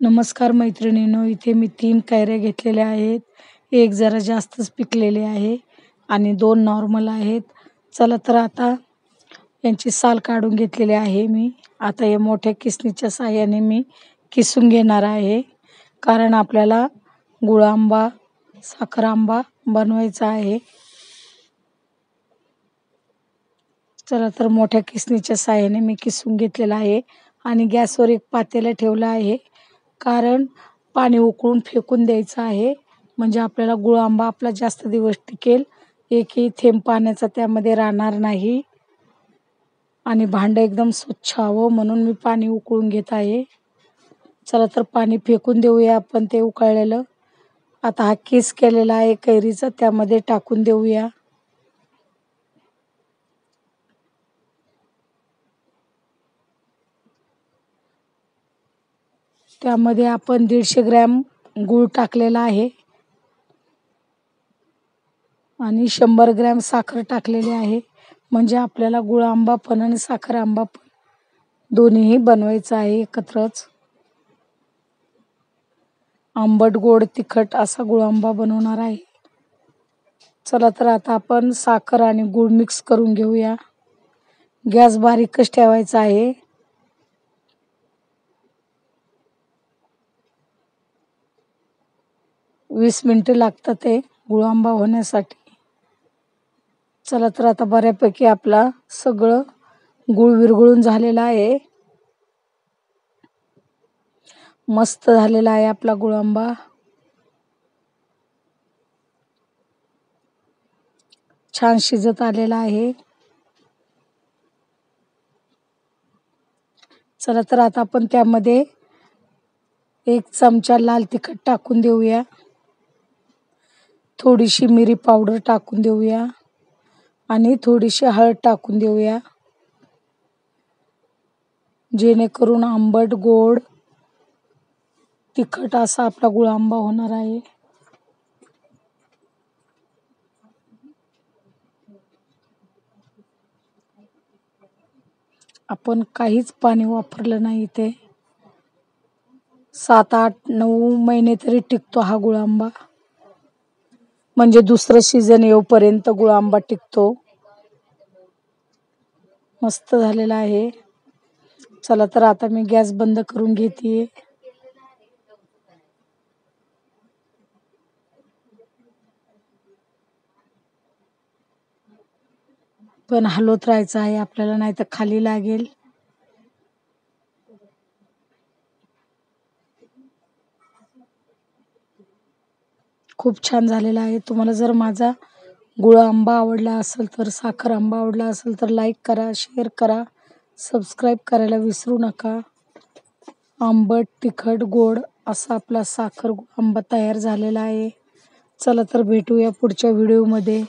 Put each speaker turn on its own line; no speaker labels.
नमस्कार मैत्रिणींनो, इथे मी 3 कैऱ्या घेतलेल्या आहेत. एक जरा जास्तच पिकलेली आहे आणि 2 नॉर्मल आहेत. चला तर आता यांची साल काढून घेतलेली आहे मी. आता या मोठ्या किसणीच्या साहाय्याने मी किसून घेणार आहे. कारण आपल्याला गुळ आंबा, साखर आंबा बनवायचा आहे. चला तर मोठ्या किसणीच्या साहाय्याने मी किसून घेतलेला आहे आणि गॅसवर एक पातेलं ठेवलं आहे. कारण पाणी उकळून फेकून द्यायचं आहे, म्हणजे आपल्याला गुळ आंबा आपला जास्त दिवस टिकेल. एकही थेंब पाण्याचा त्यामध्ये राहणार नाही आणि भांडं एकदम स्वच्छ हवं म्हणून मी पाणी उकळून घेत आहे. चला तर पाणी फेकून देऊया आपण ते उकळलेलं. आता हा किस केलेला आहे कैरीचा त्यामध्ये टाकून देऊया. त्यामध्ये आपण 150 ग्रॅम गूळ टाकलेला आहे आणि 100 ग्रॅम साखर टाकलेली आहे. म्हणजे आपल्याला गुळ आंबा पण आणि साखर आंबा पण दोन्हीही बनवायचं आहे एकत्रच. आंबट गोड तिखट असा गुळ आंबा बनवणार आहे. चला तर आता आपण साखर आणि गूळ मिक्स करून घेऊया. गॅस बारीकच ठेवायचा आहे. वीस मिनिटं लागतात ते गुळ आंबा होण्यासाठी. चला तर आता बऱ्यापैकी आपला सगळं गूळ विरघळून झालेला आहे. मस्त झालेला आहे आपला गुळ आंबा. छान शिजत आलेला आहे. चला तर आता आपण त्यामध्ये 1 चमचा लाल तिखट टाकून देऊया. थोडीशी मिरी पावडर टाकून देऊया आणि थोडीशी हळद टाकून देऊया. जेणेकरून आंबट गोड तिखट असा आपला गुळ आंबा होणार आहे. आपण काहीच पाणी वापरलं नाही इथे. 7, 8, 9 महिने तरी टिकतो हा गुळ आंबा. म्हणजे दुसरं सीझन येऊपर्यंत गुळ आंबा टिकतो. मस्त झालेला आहे. चला तर आता मी गॅस बंद करून घेते. पण हलवत राहायचं आहे आपल्याला, नाही तर खाली लागेल. खूप छान झालेला आहे. तुम्हाला जर माझा गुळ आंबा आवडला असेल तर, साखर आंबा आवडला असेल तर लाईक करा, शेअर करा, सबस्क्राईब करायला विसरू नका. आंबट तिखट गोड असा आपला साखर आंबा तयार झालेला आहे. चला तर भेटूया पुढच्या व्हिडिओमध्ये.